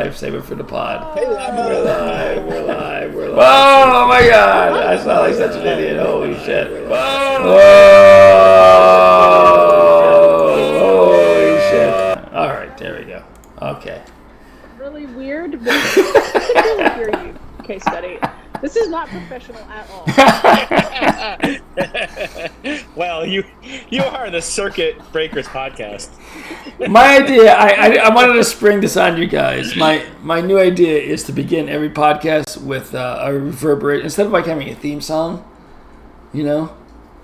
lifesaver for the pod. Hey, We're live. Whoa, oh my God. I sound like such an idiot. Holy shit. Whoa. Holy shit. All right, there we go. Okay. Really weird, but I can hear you, case study. This is not professional at all. Well, you are the Circuit Breakers podcast. My idea, I wanted to spring this on you guys. My new idea is to begin every podcast with a reverberate. Instead of like having a theme song, you know,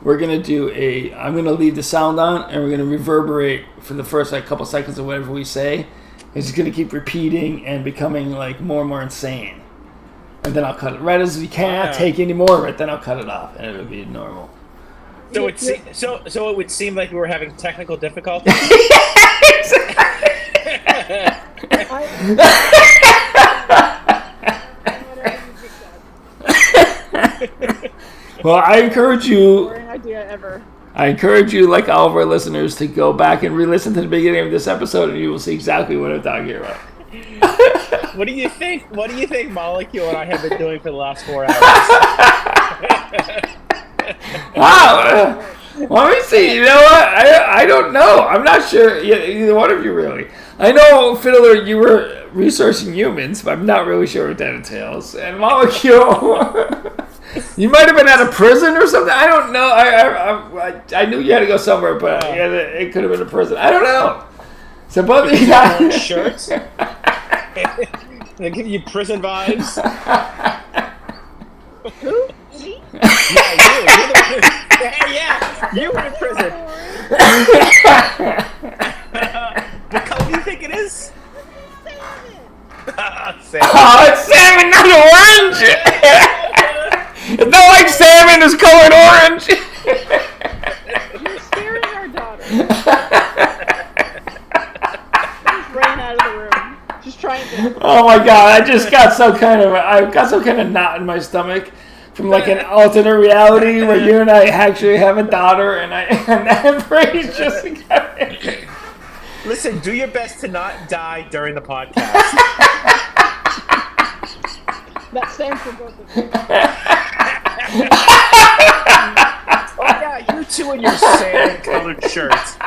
we're going to do I'm going to leave the sound on and we're going to reverberate for the first like couple seconds of whatever we say. It's just going to keep repeating and becoming like more and more insane. And then I'll cut it. Right as we can't take any more of it, then I'll cut it off, and it'll be normal. So it would seem like we were having technical difficulties. Well, I encourage you. Boring idea ever. I encourage you, like all of our listeners, to go back and re-listen to the beginning of this episode, and you will see exactly what I'm talking about. What do you think? What do you think Molecule and I have been doing for the last 4 hours? Let me see. You know what? I don't know. I'm not sure. Either one of you really. I know, Fiddler, you were researching humans, but I'm not really sure what that entails. And Molecule, you might have been at a prison or something. I don't know. I knew you had to go somewhere, but it could have been a prison. I don't know. So both of you got shirts. They give you prison vibes. Who? Me? Yeah, you were in prison. What color do you think it is? Salmon. Oh, it's salmon, not orange. It's not like salmon is colored orange. You're scaring our daughter. Just ran out of the room. Just trying to. Oh my God! I just got some kind of knot in my stomach from like an alternate reality where you and I actually have a daughter, and that phrase just got it. Listen, do your best to not die during the podcast. That stands for both of you. Oh yeah, you two in your salmon-colored shirts.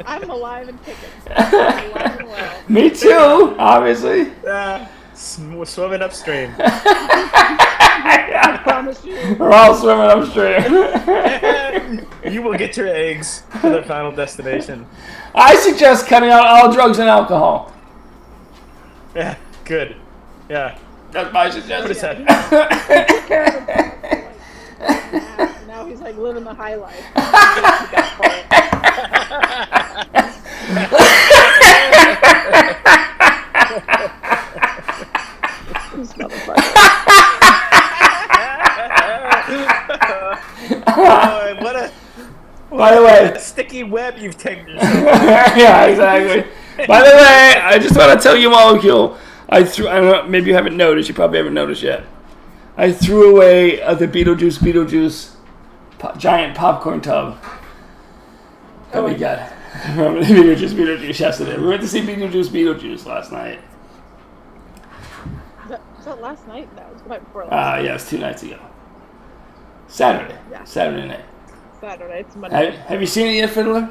I'm alive and kicking. I'm alive and well. Me too, obviously. Swimming upstream. I promise you. We're all swimming upstream. You will get your eggs to their final destination. I suggest cutting out all drugs and alcohol. Yeah, good. Yeah. That's my suggestion. Now he's like living the high life. This motherfucker. By the way, sticky web you've taken yourself. Yeah, exactly. By the way, I just want to tell you, Molecule, I don't know, maybe you haven't noticed, you probably haven't noticed yet. I threw away the Beetlejuice giant popcorn tub that we got from Beetlejuice yesterday. We went to see Beetlejuice last night. Was that last night? That was the night before last. Yeah, it was 2 nights ago. Saturday. Yeah. Saturday night. Saturday. It's Monday. Have you seen it yet, Fiddler?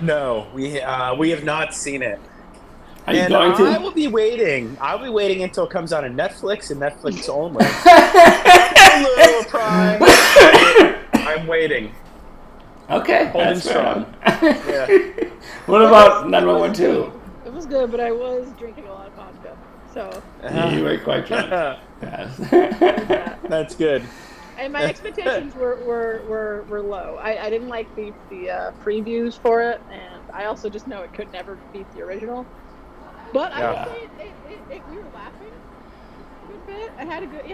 No, we have not seen it. Are you going to? I will be waiting. I'll be waiting until it comes out on Netflix and Netflix only. Hello, Prime. I'm waiting. Okay, Holding that's strong. Yeah. What about 911-2? It was good, but I was drinking a lot of vodka, so. You were quite drunk. Yes. That's good. And my expectations were low. I didn't like the previews for it, and I also just know it could never beat the original. But I would say we were laughing a good bit. It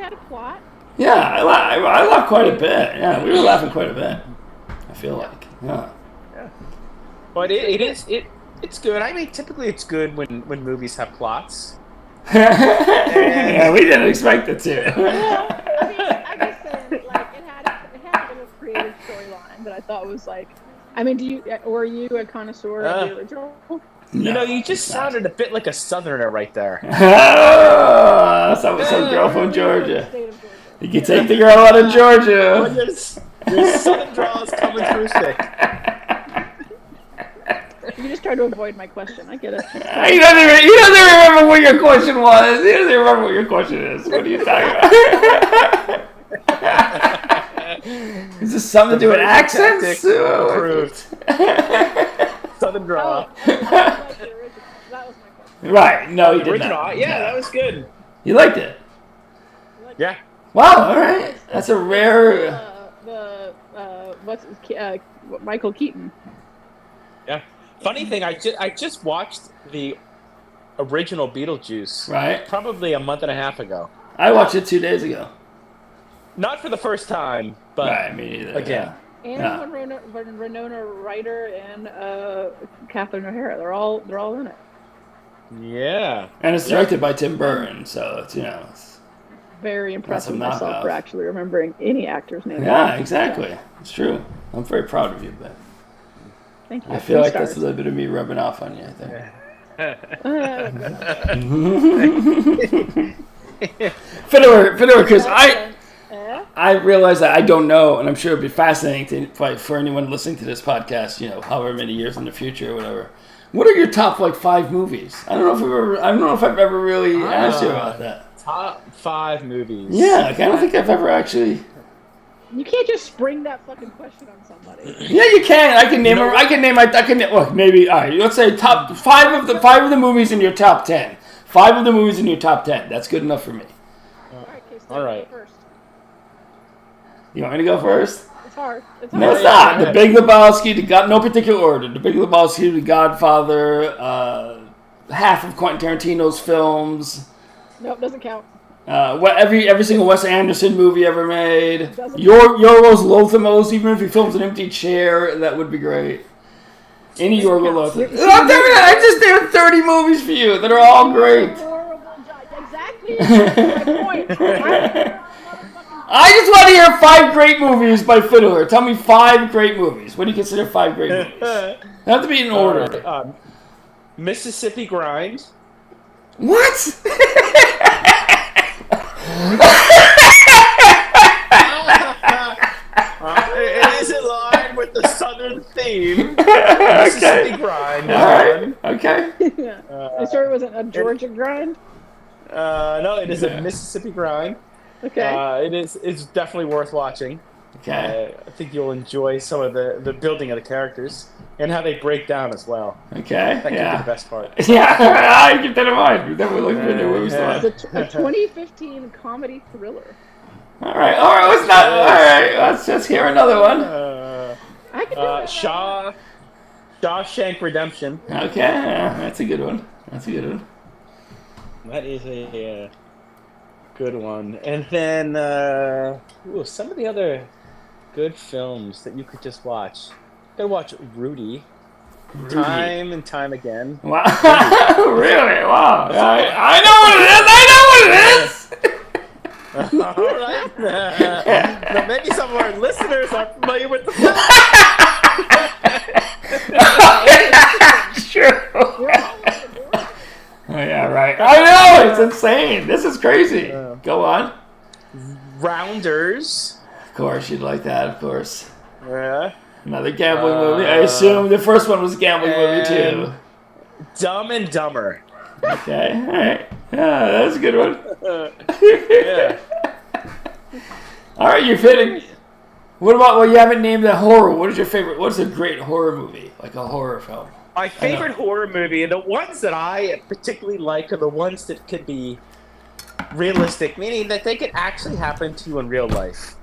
had a plot. Yeah, I laughed quite a bit. Yeah, we were laughing quite a bit. I feel like. Yeah. But it's good. I mean, typically it's good when movies have plots. Yeah, we didn't expect it to. Well, I mean, I just said like it had a little creative storyline that I thought was like. I mean, were you a connoisseur of the original? You know, you just sounded a bit like a Southerner right there. Some girl from Georgia. State of Georgia. You can take the girl out of Well, Georgia. your Southern draw is coming through thick. You just tried to avoid my question. I get it. He doesn't remember what your question was. He doesn't remember what your question is. What are you talking about? Is this something to do with accents? Approved. Southern draw. Oh, I like the original. That was my question. Right. No, you did Original. not. Yeah, that was good. You liked it? Yeah. Wow, all right. That's a rare... Michael Keaton. Yeah. Funny thing, I just watched the original Beetlejuice Right. probably a month and a half ago. I watched it 2 days ago. Not for the first time, but Right, me neither. again. And Yeah. Winona Ryder and Catherine O'Hara. They're all in it. Yeah. And it's directed by Tim Burton, so it's, you know... It's, Very impressed That's with a myself knockoff. for actually remembering any actor's name. yeah, exactly. It's true. I'm very proud of you, but Thank you. I feel like 3 that's a stars. little bit of me rubbing off on you, I think. Fiddler, because I realize that I don't know, and I'm sure it'd be fascinating for anyone listening to this podcast, you know, however many years in the future or whatever. What are your top 5 movies? I don't know if I've ever really asked you about that. Top 5 movies. Yeah, like, I don't think I've ever actually. You can't just spring that fucking question on somebody. Yeah, you can. I can name. Well, maybe. All right. Let's say top 5 of the movies in your top 10. 5 of the movies in your top 10. That's good enough for me. All right. First. You want me to go first? It's hard. It's No, hard. it's not. The Big Lebowski. No particular order. The Big Lebowski, The Godfather, half of Quentin Tarantino's films. Nope, doesn't count. Every single Wes Anderson movie ever made. Doesn't- Yorgos Lanthimos, even if he films an empty chair, that would be great. Any Yorgos Lanthimos. I just named 30 movies for you that are all great. Horrible job. Exactly. That's my point. I just want to hear 5 great movies by Fiddler. Tell me 5 great movies. What do you consider 5 great movies? They have to be in order. Mississippi Grind. What? It is in line with the Southern theme. Okay. Mississippi Grind. All right. Okay. Yeah. I'm sure it wasn't a Georgia grind. No, it is Yeah. a Mississippi Grind. Okay. It's definitely worth watching. Okay. I think you'll enjoy some of the building of the characters and how they break down as well. Okay. That could be the Yeah. best part. Yeah. I keep that in mind. We're definitely looking for new movies to Yeah. watch. It's a 2015 comedy thriller. All right. Let's not. All right. Let's just hear another one. I can do it. Shawshank Redemption. Okay. Yeah, that's a good one. That is a good one. And then some of the other good films that you could just watch. You could watch Rudy. Time and time again. Wow. Really? Wow. I know what it is. All right. But maybe some of our listeners are familiar with the film. True. Oh yeah, right. I know, it's insane. This is crazy. Go on. Rounders. Of course, you'd like that. Of course. Yeah. Another gambling movie. I assume the first one was a gambling movie too. Dumb and Dumber. Okay. All right. Yeah, that's a good one. Yeah. All right, you're fitting. What about? Well, you haven't named a horror. What is your favorite? What's a great horror movie? Like a horror film. My favorite horror movie, and the ones that I particularly like, are the ones that could be realistic, meaning that they could actually happen to you in real life.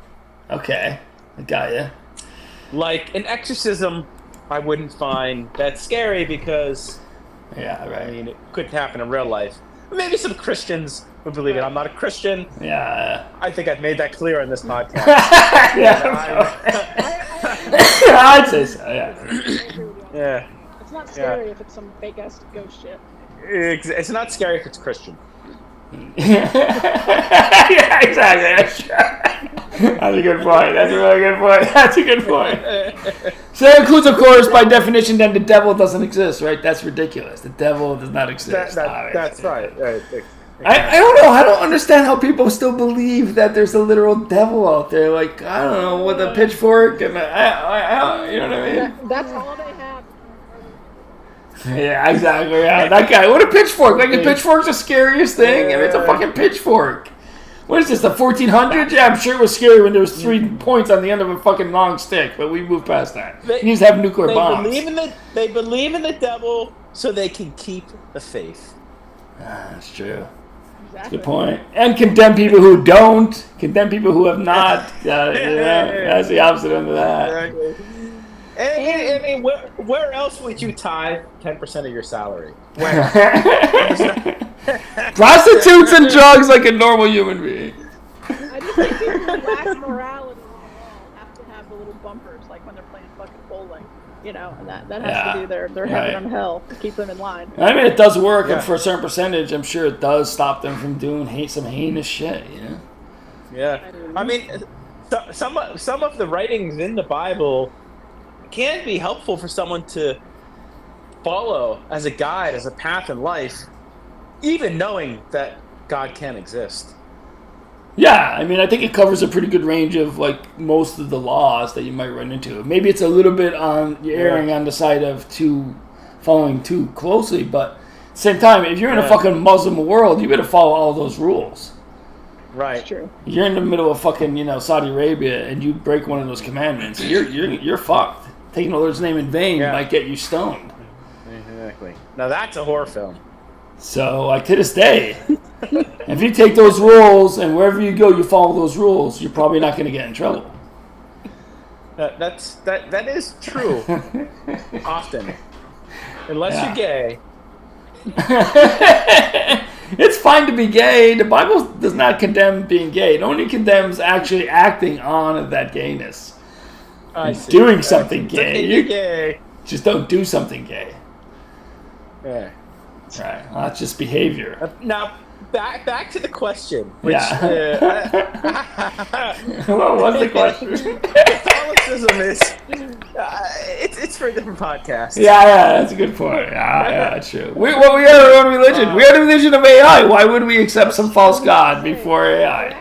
Okay, I got you. Like an exorcism, I wouldn't find that scary because, Yeah, right. I mean, it couldn't happen in real life. Maybe some Christians would believe it. I'm not a Christian. Yeah. I think I've made that clear in this podcast. Yeah. I'd say so. Yeah. Yeah. It's not scary if it's some fake ass ghost shit. It's not scary if it's Christian. Yeah, exactly. That's a good point. That's a really good point. That's a good point. So that includes, of course, by definition, then the devil doesn't exist, right? That's ridiculous. The devil does not exist. That's right. I don't know. I don't understand how people still believe that there's a literal devil out there. Like, I don't know, with a pitchfork and I you know what I mean? That's all they have. Yeah, exactly. Yeah, that guy. What a pitchfork! Like a pitchfork's the scariest thing, and it's a fucking pitchfork. What is this? The 1400s? Yeah, I'm sure it was scary when there was 3 points on the end of a fucking long stick, but we moved past that. He needs to have nuclear bombs. They believe in the devil so they can keep the faith. That's true. Exactly. Good point. And condemn people who don't. Condemn people who have not. That's the opposite end of that. Exactly. And, I mean, where else would you tithe 10% of your salary? Where? Prostitutes and drugs like a normal human being. I just think people who lack morality have to have the little bumpers, like when they're playing fucking bowling, you know, and that has to do their heaven and hell to keep them in line. I mean, it does work, and for a certain percentage, I'm sure it does stop them from doing some heinous shit, you know? Yeah. I mean, some of the writings in the Bible can be helpful for someone to follow as a guide, as a path in life, even knowing that God can exist. Yeah, I mean, I think it covers a pretty good range of, like, most of the laws that you might run into. Maybe it's a little bit on erring on the side of following too closely, but at the same time, if you're in a fucking Muslim world, you better follow all those rules. Right. That's true. You're in the middle of fucking, Saudi Arabia, and you break one of those commandments, you're fucked. Taking the Lord's name in vain might get you stoned. Exactly. Now that's a horror film. So, like, to this day, if you take those rules and wherever you go, you follow those rules, you're probably not going to get in trouble. That is true. Often. Unless you're gay. It's fine to be gay. The Bible does not condemn being gay. It only condemns actually acting on that gayness. Doing something gay. Gay. Just don't do something gay. Yeah. Right. Well, that's just behavior. Now, back to the question. Which, What was the question? Catholicism is... it's for a different podcast. Yeah, that's a good point. Yeah, true. We are our own religion. We are the religion of AI. Why would we accept some false god before AI?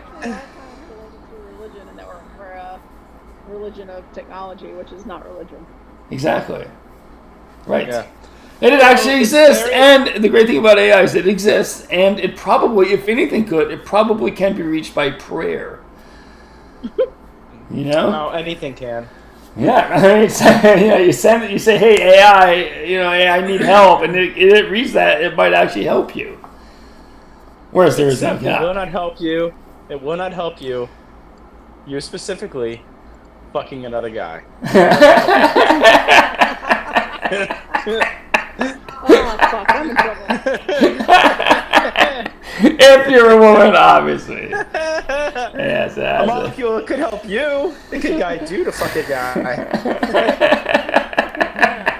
Religion, and that we're a religion of technology, which is not religion. Exactly. Right. Yeah. And it actually exists. And the great thing about AI is it exists, and it probably, if anything could, it probably can be reached by prayer. You know? No, anything can. Yeah, you say, hey, AI, I need help, and it reads that, it might actually help you. Whereas there is no God. It will not help you. It will not help you. You specifically fucking another guy. Oh, fuck, I'm in trouble. If you're a woman, obviously. Yes, a molecule could help you. It could guide you to fuck a guy.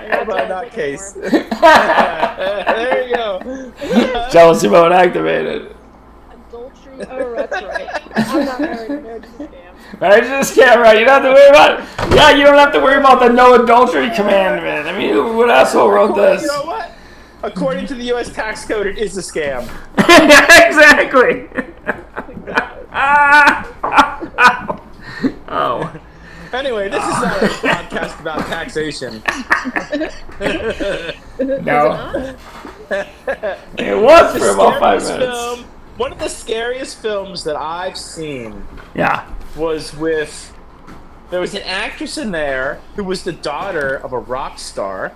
How about that case? There you go. Jealousy mode activated. Adultery. Oh, that's right. I'm not married. Marriage is a scam. Marriage is a scam, right? You don't have to worry about it. Yeah, you don't have to worry about the no adultery commandment. I mean, what asshole wrote this? You know what? According to the U.S. tax code, it is a scam. Exactly. Oh. Anyway, this is not a podcast about taxation. No. It was for about 5 minutes. One of the scariest films that I've seen was with... There was an actress in there who was the daughter of a rock star.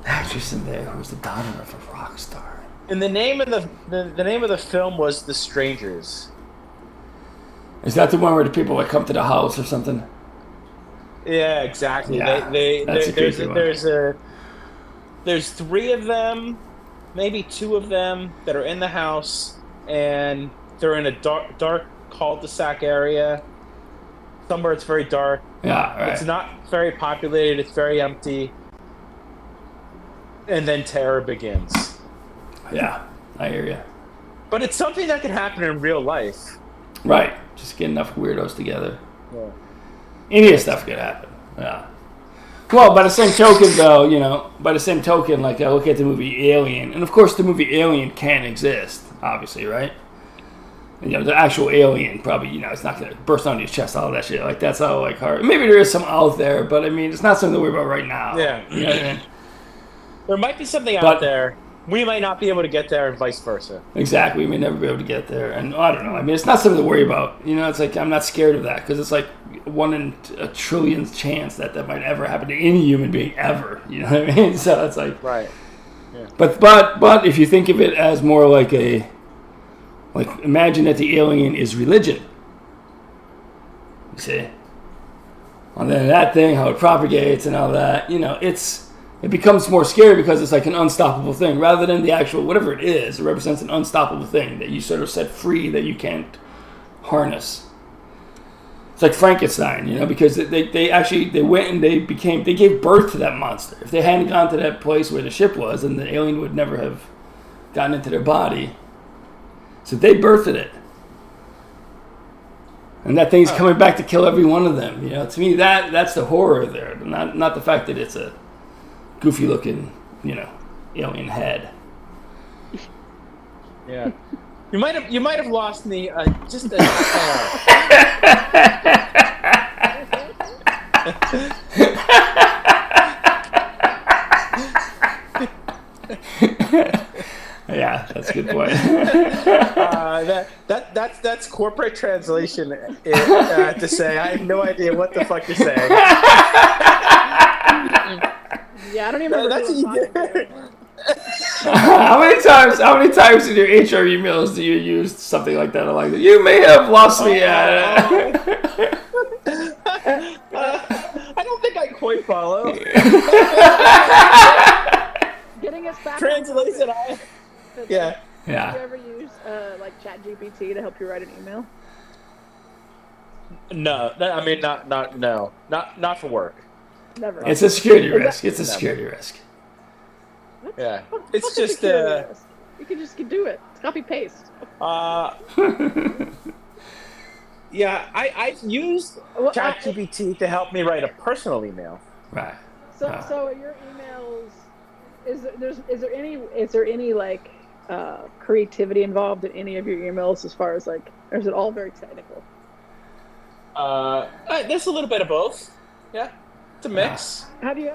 Actress in there who was the daughter of a rock star. And the name of the name of the film was The Strangers. Is that the one where the people that come to the house or something? Yeah, exactly. Yeah, There's 3 of them, maybe 2 of them that are in the house, and they're in a dark cul-de-sac area. Somewhere it's very dark. Yeah, right. It's not very populated. It's very empty. And then terror begins. Yeah, I hear you. But it's something that can happen in real life. Right. Just get enough weirdos together. Yeah. Any stuff could happen. Yeah. Well, by the same token, though, like I look at the movie Alien, and of course the movie Alien can exist, obviously, right? And, the actual alien probably, it's not gonna burst onto your chest, all that shit. Like that's all like hard. Maybe there is some out there, but I mean, it's not something to worry about right now. Yeah. You know what I mean? There might be something out there. We might not be able to get there, and vice versa. Exactly. We may never be able to get there, and I don't know. I mean, it's not something to worry about. It's like I'm not scared of that because it's like 1 in a trillion chance that might ever happen to any human being ever. You know what I mean? So it's like right. Yeah. But if you think of it as more like imagine that the alien is religion. You see, and then that thing, how it propagates and all that. It becomes more scary because it's like an unstoppable thing rather than the actual, whatever it is, it represents an unstoppable thing that you sort of set free that you can't harness. It's like Frankenstein, because they went and they gave birth to that monster. If they hadn't gone to that place where the ship was, then the alien would never have gotten into their body. So they birthed it. And that thing's coming back to kill every one of them. To me, that's the horror there. Not the fact that it's a goofy looking, alien head. Yeah, you might have lost me just a. Yeah, that's a good point. That's corporate translation to say I have no idea what the fuck you're saying. Yeah, I don't even remember. How many times in your HR emails do you use something like that? Like, you may have lost me at. I don't think I quite follow. Getting us back. Translation. Yeah. Yeah. Do you ever use like ChatGPT to help you write an email? No, not for work. Never. It's a security risk. It's a security risk. Yeah, it's just you can just do it. It's copy paste. Yeah, I've used ChatGPT to help me write a personal email. Right. So your emails, is there any like creativity involved in any of your emails as far as like, or is it all very technical? There's a little bit of both. Yeah. It's a mix. You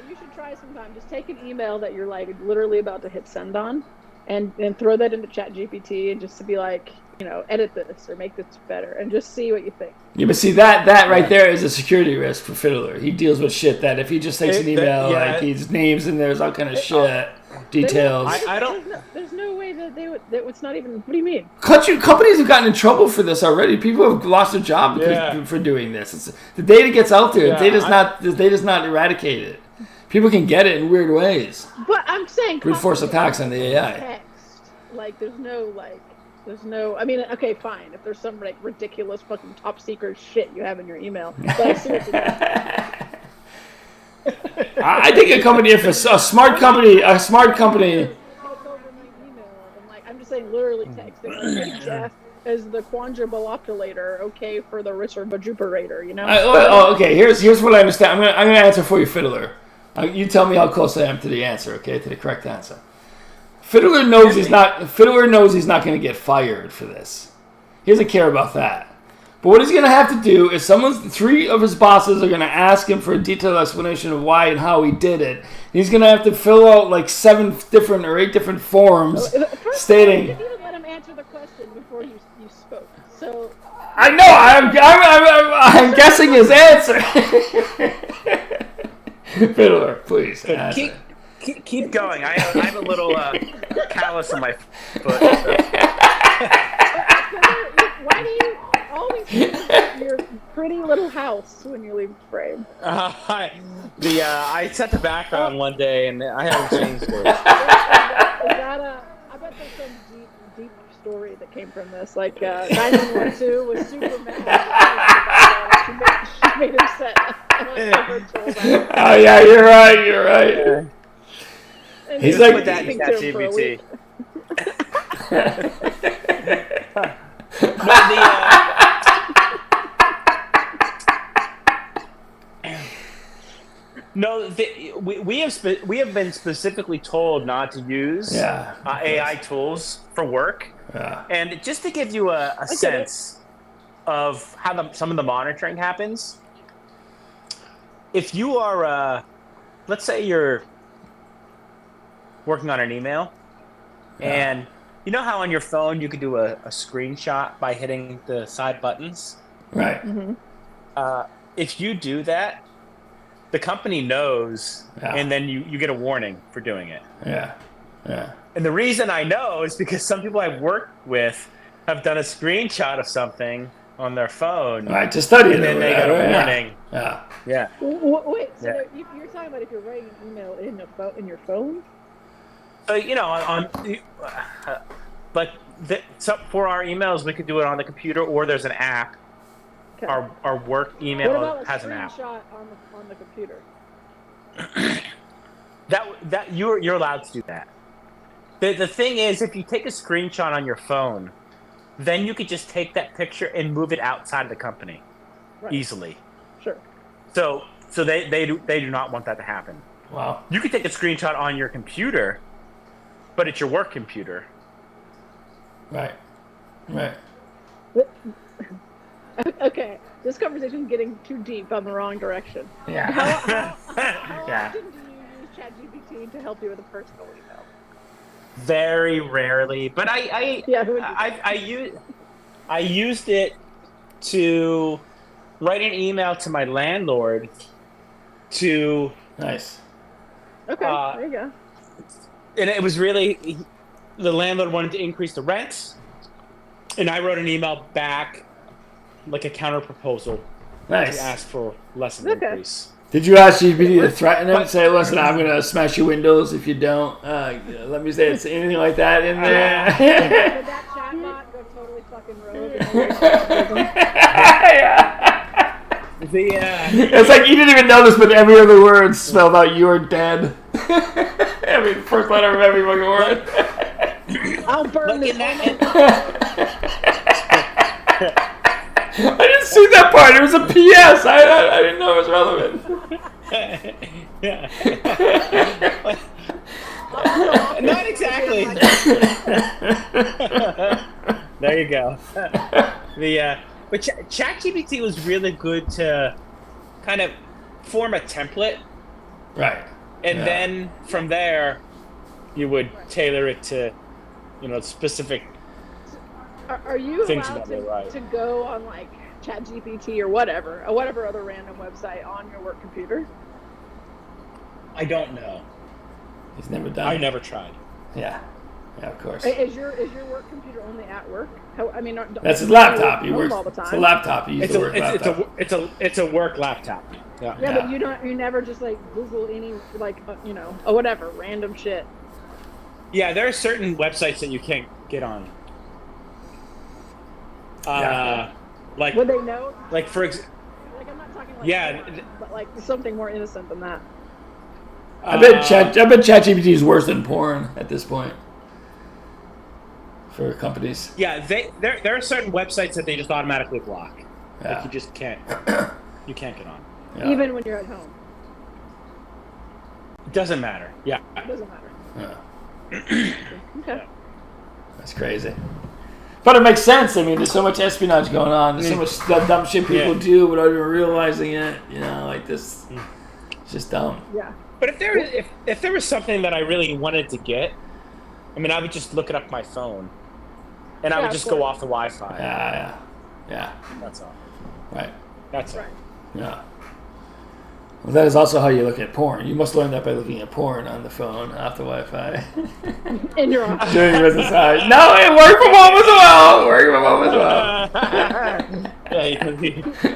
should try sometime. Just take an email that you're like literally about to hit send on, and throw that into ChatGPT, and just to be like, edit this or make this better, and just see what you think. Yeah, but see that right there is a security risk for Fiddler. He deals with shit that if he just takes an email, like his names and there's all kind of shit, details. I don't. There's no way that they would. It's not even. What do you mean? Companies have gotten in trouble for this already. People have lost their job for doing this. The data gets out there. The data's not eradicated. People can get it in weird ways. But I'm saying brute force attacks on the AI. Text. Like there's no. I mean, okay, fine. If there's some like ridiculous fucking top secret shit you have in your email, but I see what you mean. I think a smart company. I'm just saying, literally texting. Like, hey, Jeff, is the quadrilater okay for the recuperator? Okay. Here's what I understand. I'm gonna answer for you, Fiddler. You tell me how close I am to the answer. Okay, to the correct answer. Fiddler knows he's not going to get fired for this. He doesn't care about that. But what he's going to have to do is 3 of his bosses are going to ask him for a detailed explanation of why and how he did it. He's going to have to fill out like 7 different or 8 different forms stating. You didn't even let him answer the question before you spoke. So I know. I'm guessing his answer. Fiddler, please. Keep going. I have a little callus on my foot. Why do you always leave your pretty little house when you leave frame? I set the background one day and I haven't changed it. I bet there's some deep story that came from this. Like 911 was super mad. She made him set. Oh yeah, you're right. And He's like that ChatGPT. We have been specifically told not to use AI tools for work, and just to give you a sense of how some of the monitoring happens. If you are, let's say you're working on an email, and you know how on your phone you could do a screenshot by hitting the side buttons? Right. Mm-hmm. If you do that, the company knows, and then you get a warning for doing it. Yeah. And the reason I know is because some people I've worked with have done a screenshot of something on their phone. Right, to study it. And then they got a warning. Yeah. Wait, so you're talking about if you're writing an email in your phone? So, so for our emails, we could do it on the computer, or there's an app. Okay. Our work email has an app. What about a screenshot on the computer? that you're allowed to do that. The thing is, if you take a screenshot on your phone, then you could just take that picture and move it outside of the company easily. Sure. So they do not want that to happen. Wow. You could take a screenshot on your computer, but it's your work computer. Right. Okay, this conversation is getting too deep on the wrong direction. Yeah. How often do you use ChatGPT to help you with a personal email? Very rarely, but I used it to write an email to my landlord to. Nice. Okay, there you go. And it was really, the landlord wanted to increase the rent, and I wrote an email back, like a counter proposal. Nice. To ask for less of an increase. Did you ask GPT to threaten him and say, listen, I'm going to smash your windows if you don't? Let me say it's anything like that in there. Did that chatbot go totally fucking rogue? It's like you didn't even notice, but every other word spelled out "you're dead." Every first letter of every fucking word. I'll burn this. I didn't see that part. It was a PS. I didn't know it was relevant. Not exactly. There you go. But ChatGPT was really good to kind of form a template. Right. And then from there, you would tailor it to, specific. Are you things allowed to go on like ChatGPT or whatever other random website on your work computer? I don't know. He's never done. I never tried. Yeah, of course. Is your work computer only at work? That's his laptop. He works all the time. It's a laptop. He uses work laptop. It's a work laptop. Yeah. But you never just like Google any whatever random shit. Yeah, there are certain websites that you can't get on. Like would they know? Like for example. Like I'm not talking like but like something more innocent than that. I bet ChatGPT is worse than porn at this point for companies. Yeah, there are certain websites that they just automatically block. Yeah. Like you just can't. You can't get on. Yeah. Even when you're at home. It doesn't matter. Yeah. It doesn't matter. Yeah. Okay. That's crazy. But it makes sense. I mean, there's so much espionage going on. There's so much dumb shit people do without even realizing it. Like this. It's just dumb. Yeah. But if there was something that I really wanted to get, I mean, I would just look it up on my phone, and I would just go off the Wi-Fi. Yeah. That's all. Right. That's all. Yeah. Well, that is also how you look at porn. You must learn that by looking at porn on the phone, off the Wi-Fi. In your office. Doing business hours. No, it worked from home as well. Yeah, you can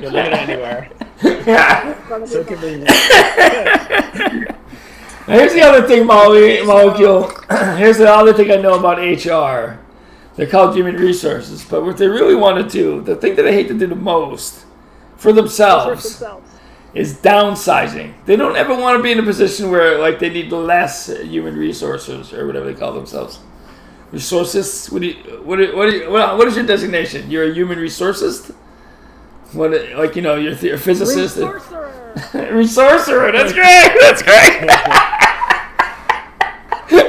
look at it anywhere. Yeah. So convenient. Now here's the other thing, Molecule. Here's the other thing I know about HR. They're called human resources, but what they really want to do, the thing that they hate to do the most for themselves. Is downsizing. They don't ever want to be in a position where like they need less human resources or whatever they call themselves. Resourcist? What is your designation? You're a human resourcist? What, like, you're a physicist? Resourcerer. Resourcerer. That's great. That's great.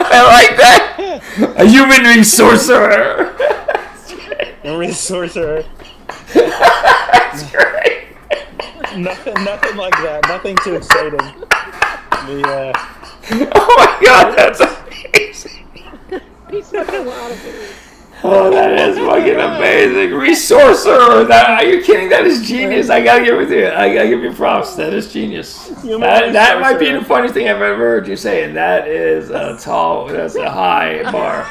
I like that. A human resourcerer. A resourcer. That's great. Nothing like that. Nothing too exciting. Oh my god, that's amazing. He's smoking a lot of food. Oh, that is fucking amazing. Resourcer. Are you kidding? That is genius. I gotta give it to you. I gotta give you props. That is genius. That might be the funniest thing I've ever heard you say. And that is that's a high bar.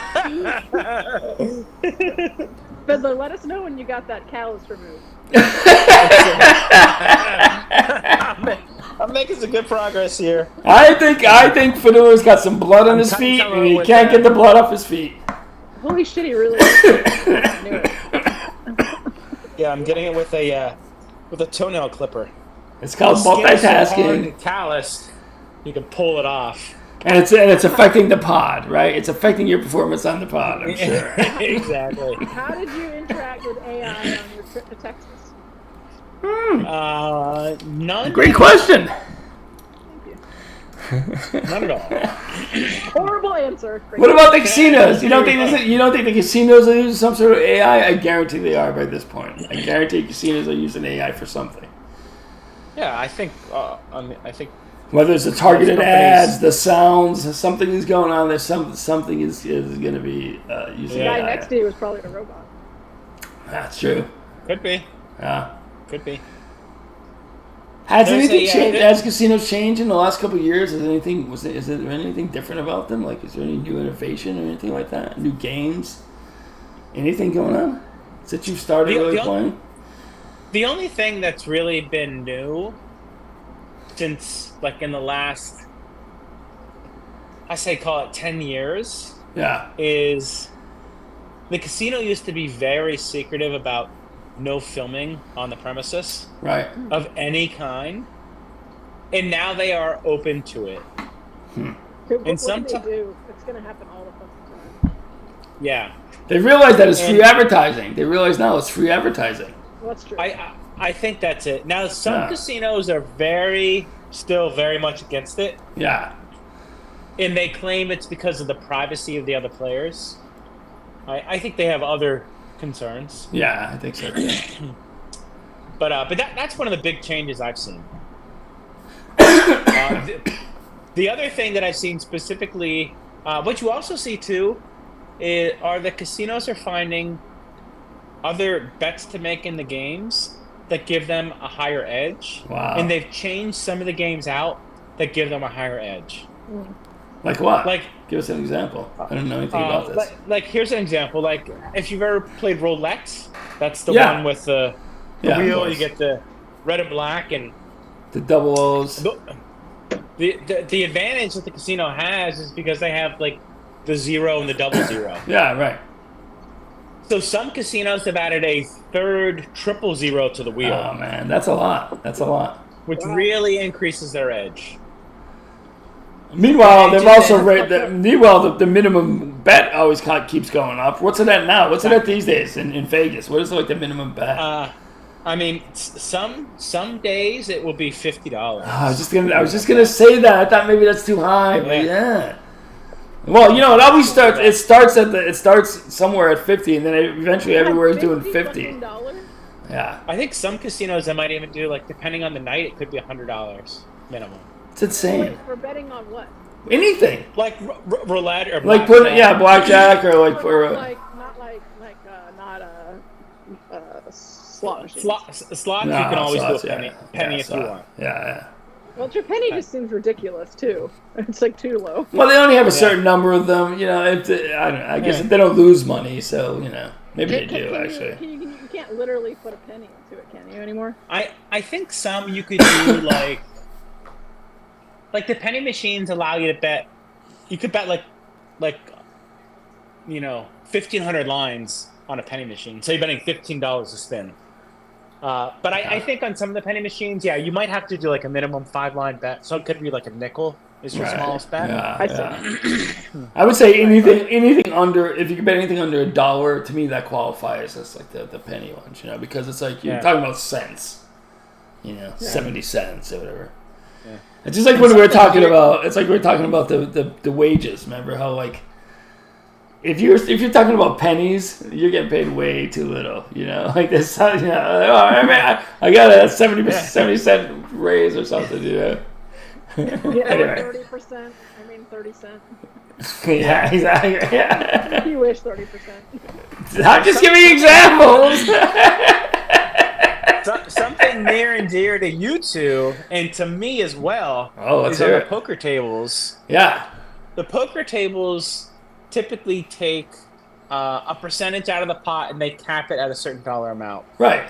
Fiddler, let us know when you got that callus removed. I'm making some good progress here. I think Fiddler's got some blood on his feet, and he can't get the blood off his feet. Holy shit, he really I knew it. Yeah, I'm getting it with a toenail clipper. It's called multitasking, Callus, you can pull it off. and it's affecting the pod, right? It's affecting your performance on the pod. I'm sure. Exactly. How did you interact with AI on your trip to Texas? None. Great question. None at all. Horrible answer. Great. What about the casinos? You don't think the casinos are using some sort of AI? I guarantee they are by this point. I guarantee casinos are using AI for something. Yeah, I think. I think. Whether it's the targeted Most companies- ads, the sounds, something is going on. There's something is going to be using The guy AI. next to you was probably a robot. That's true. Could be. Yeah. Could be. Has There's anything a, changed? there- Has casinos changed in the last couple of years? Is there anything different about them? Like, is there any new innovation or anything like that? New games? Anything going on since you've started really playing? The only thing that's really been new since, like, in the last, call it 10 years, Yeah. is the casino used to be very secretive about no filming on the premises Right. of any kind, and now they are open to it. What can some they ti- do? It's going to happen all the fucking time. Yeah, They realize that it's free And- advertising. They realize now it's free advertising. Well, that's true. I think that's it. Now some Yeah. casinos are still very much against it, Yeah. and they claim it's because of the privacy of the other players. I think they have other concerns, Yeah, I think so. Too. but that's one of the big changes I've seen. The other thing that I've seen specifically, what you also see too, are the casinos are finding other bets to make in the games that give them a higher edge. Wow. And they've changed some of the games out that give them a higher edge. Like what? Like, give us an example. I don't know anything about this. like here's an example. Like, if you've ever played roulette, that's the Yeah. one with the Yeah, of wheel. course. You get the red and black, and The double O's. the advantage that the casino has is because they have like the 0 and the double 0. Yeah, right. So some casinos have added a third triple 0 to the wheel, Oh man, that's a lot. That's a lot. which really increases their edge. Meanwhile, they've just- also the minimum bet always keeps going up. What's it at now? What's it at these days in Vegas? What is like the minimum bet? I mean, some days it will be $50. I was just gonna say that. I thought maybe that's too high, but yeah. Well, it always starts. It starts somewhere at 50, and then eventually everywhere is doing 50. $50? Yeah, I think some casinos that might even do, like, depending on the night, it could be $100 minimum. it's insane. Wait, for betting on what? Anything Like roulette or like blackjack. blackjack or like for Not slot machines. Slots, you can always slots, do a penny, if you want. Yeah. Well, Trapani just seems ridiculous too. It's like too low. Well, they only have a certain number of them. I guess they don't lose money, so maybe they do actually. You can't literally put a penny into it, can you anymore? I think some you could do like the penny machines allow you to bet. You could bet like 1,500 lines on a penny machine. So you're betting $15 a spin. But I think on some of the penny machines, you might have to do like a minimum 5-line bet. So it could be like a nickel is your Right. smallest bet. Yeah, I see. yeah. I would say anything under, if you can bet anything under $1, to me that qualifies as like the penny ones, because it's like you're talking about cents, 70 cents or whatever. Yeah. It's just like when we were talking about. It's like we were talking about the wages. Remember how like if you're talking about pennies, you're getting paid way too little. Like this. I got a 70 cent raise or something. Yeah, Anyway. 30%. 30 cents. Yeah, exactly. Yeah. You wish 30%. I'm just giving examples. Something near and dear to you two, and to me as well, let's is on hear the it. poker tables. Yeah. The poker tables typically take a percentage out of the pot, and they cap it at a certain dollar amount. Right.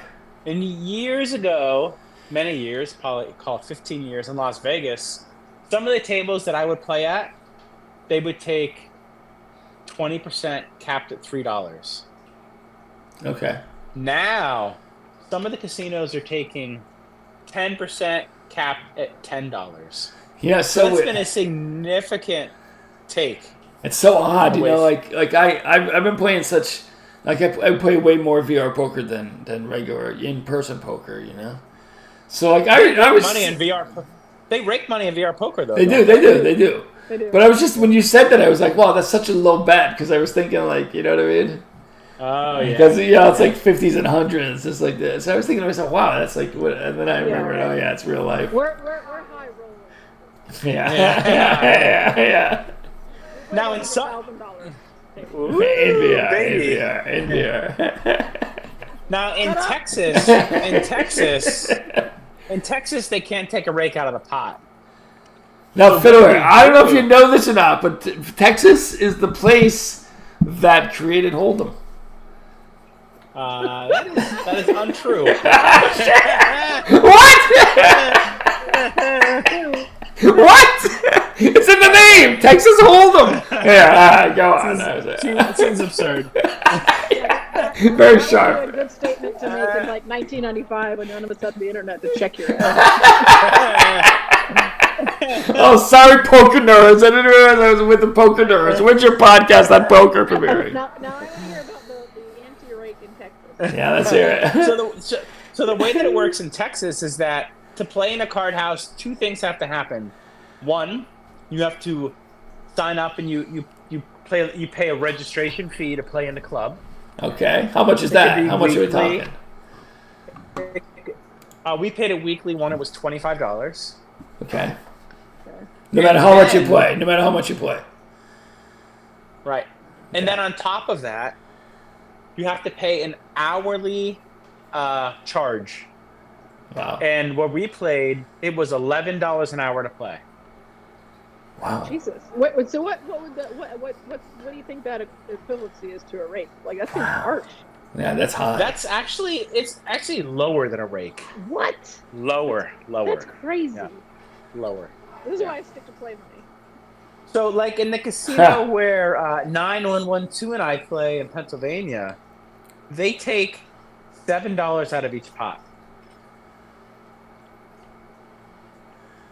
And years ago, many years, probably called 15 years in Las Vegas, some of the tables that I would play at, they would take 20% capped at $3. Okay. Now, some of the casinos are taking 10% capped at $10. Yeah. So So it's been a significant take. it's so odd, Always. Like I've been playing such. Like I play way more VR poker than regular in-person poker, So like I was Money in VR. They rake money in VR poker though. They don't do. They do. But I was just when you said that I was like, wow, that's such a low bet because I was thinking like, you know what I mean? Oh yeah. Because it's like 50s and 100s, just like this. So I was thinking to myself, wow, that's like what? And then I remembered, right. oh yeah, it's real life. We're high rolling. Yeah. Now in some $1,000. In VR. now in Texas, they can't take a rake out of the pot. Now, Fiddler, I don't know if you know this or not, but Texas is the place that created Hold'em. That is untrue. What? What? It's in the name. Texas Hold'em. Yeah, go on. It seems absurd. Very That sharp. would be a good statement to make in like 1995 when none of us had the internet to check your. Oh, sorry, poker nerds. I didn't realize I was with the poker nerds. When's your podcast on poker premiering? Now I want to hear about the anti-rake in Texas. Yeah, let's hear it. So the way that it works in Texas is that to play in a card house, two things have to happen. One, you have to sign up and you pay a registration fee to play in the club. Okay. How much is It could that? be How much are we weekly. talking? We paid it weekly. One, it was $25. Okay. No matter how much you play. No matter how much you play. Right. And then on top of that, you have to pay an hourly charge. Wow. And where we played, it was $11 an hour to play. Wow. Jesus. So what do you think that equivalency is to a rake? Like that seems harsh. Yeah, that's high. It's actually lower than a rake. What? Lower. That's crazy. Yeah. Lower. This is why I stick to play money. So, like in the casino where 9112 and I play in Pennsylvania, they take $7 out of each pot.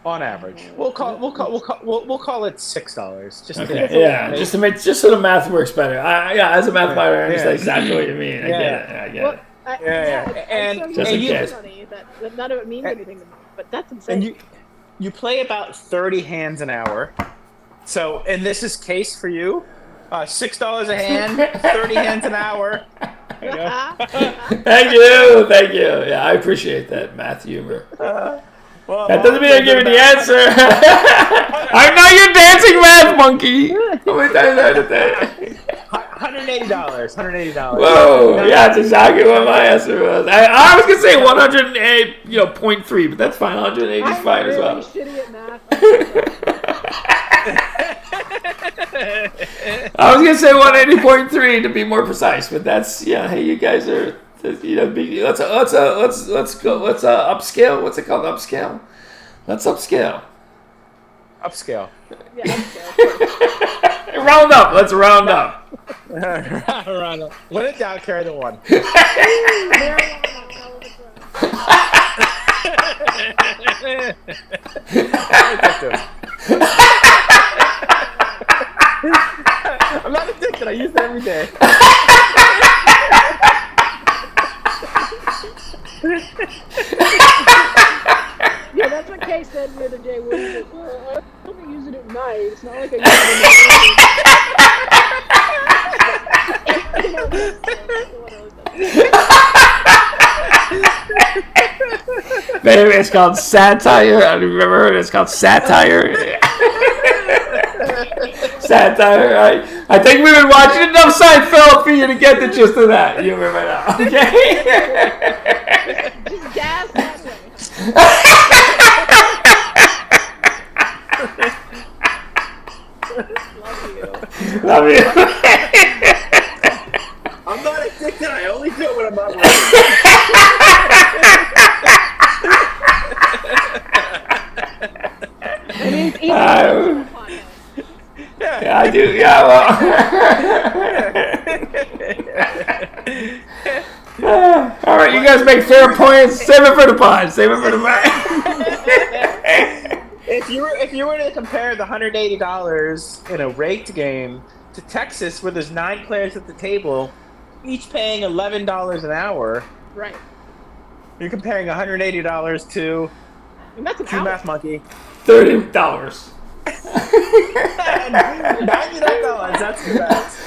On average, we'll call it $6. Just Okay. to, Yeah, just so the math works better. As a math player, I understand exactly what you mean. I get it. And Just in case. Money that none of it means anything to me, but that's insane. And you play about 30 hands an hour. So, in this case for you, $6 a hand, 30 hands an hour. There you go. Thank you. Yeah, I appreciate that math humor. Well, That doesn't mean I'm giving the answer. I'm not your dancing math monkey. How many times I had to say? $180. Whoa, yeah, that's exactly what my answer was. I was gonna say 108, 0.3, but that's fine. 180 is fine as well. I'm shitty at math. I was gonna say 180.3 to be more precise, but that's Hey, you guys are, let's go. Let's upscale. What's it called? Upscale. Let's upscale. Upscale. Yeah, Round up. Let's round up. When in doubt, carry the one. marijuana. I use it every day. Yeah, that's what Kay said the other day. Where he said, well, I only use it at night. It's not like I use it in the morning. Maybe it's called satire. I've never heard it. It's called satire. Satire. I think we've been watching enough Seinfeld for you to get the gist of that. You remember that, okay? Just gas that way. Love you. I'm not addicted. I only do it when I'm not I mean, it's easy to yeah, I do. Yeah, well. All right, you guys make fair points. Save it for the pod. Save it for the pod. If you were to compare the $180 in a raked game to Texas, where there's 9 players at the table, each paying $11 an hour, right. you're comparing $180 to And that's an True hour. Math Monkey. $30. $99. That's the best.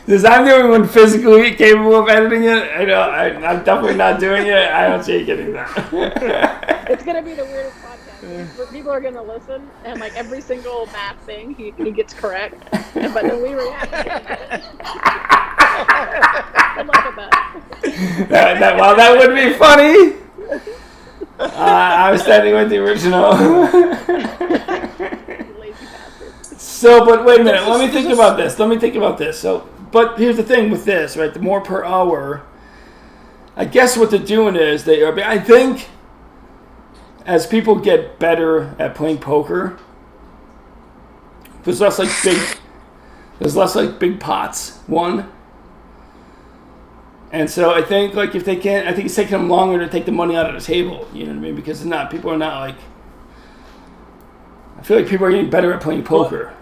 Because I'm the only one physically capable of editing it. I know I'm definitely not doing it. I don't see you getting that. It's gonna be the weirdest podcast. People are gonna listen, and like every single math thing he gets correct, but then we react. Good luck at that. While that would be funny, I'm standing with the original. Lazy bastard. So, but wait a minute. Let me think about this. So, but here's the thing with this, right? The more per hour, I guess what they're doing is I think as people get better at playing poker, there's less like big pots. One. And so I think like if they can't, I think it's taking them longer to take the money out of the table. You know what I mean? Because people are not like. I feel like people are getting better at playing poker.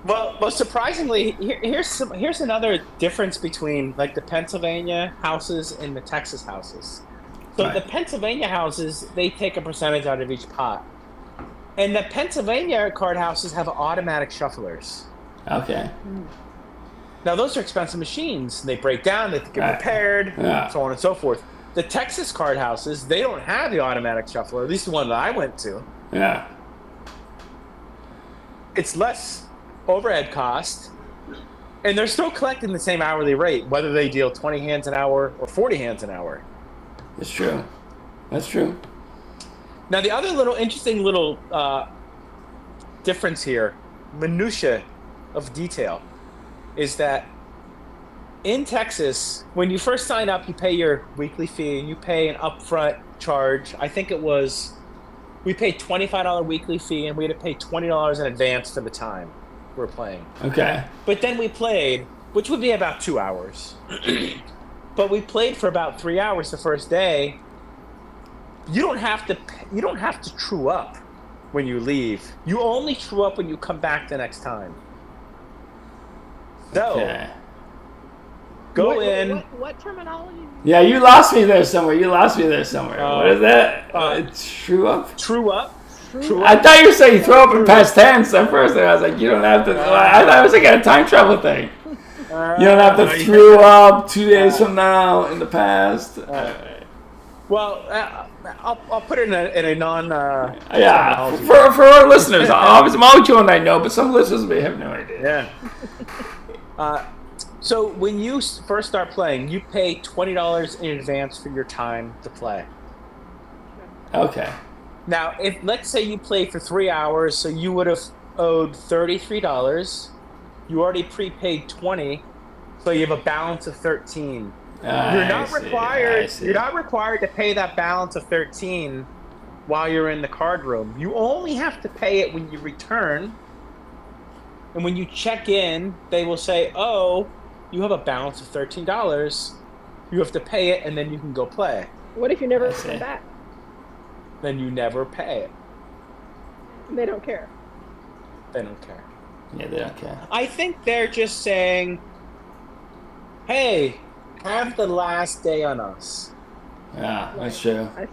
Well, surprisingly, here's another difference between like the Pennsylvania houses and the Texas houses. So Right. the Pennsylvania houses, they take a percentage out of each pot, and the Pennsylvania card houses have automatic shufflers. Okay. Now those are expensive machines. They break down, they get Right. repaired, Yeah. so on and so forth. The Texas card houses, they don't have the automatic shuffler. At least the one that I went to. Yeah. It's less overhead cost, and they're still collecting the same hourly rate, whether they deal 20 hands an hour or 40 hands an hour. That's true. That's true. Now, the other interesting difference here, minutia of detail, is that in Texas, when you first sign up, you pay your weekly fee and you pay an upfront charge. I think we paid $25 weekly fee and we had to pay $20 in advance for the time we're playing. Okay. But then we played, which would be about 2 hours. But we played for about 3 hours the first day. You don't have to true up when you leave. You only true up when you come back the next time. So Okay. go in. What terminology? Yeah, you lost me there somewhere. What is that? True up? True up. I thought you were saying throw up in past tense at first. And I was like, you don't have to. I thought it was like a time travel thing. You don't have to throw up 2 days from now in the past. Well, I'll put it in a non. Yeah, for our listeners, obviously Molecule and I know, but some listeners may have no idea. Yeah. So when you first start playing, you pay $20 in advance for your time to play. Okay. Now, if let's say you played for 3 hours, so you would have owed $33. You already prepaid $20, so you have a balance of $13. You're not required to pay that balance of $13 while you're in the card room. You only have to pay it when you return. And when you check in, they will say, "Oh, you have a balance of $13. You have to pay it, and then you can go play." What if you never I see. come back? then you never pay it. They don't care. They don't care. Yeah, they don't care. I think they're just saying, hey, have the last day on us. Yeah, that's true. I see.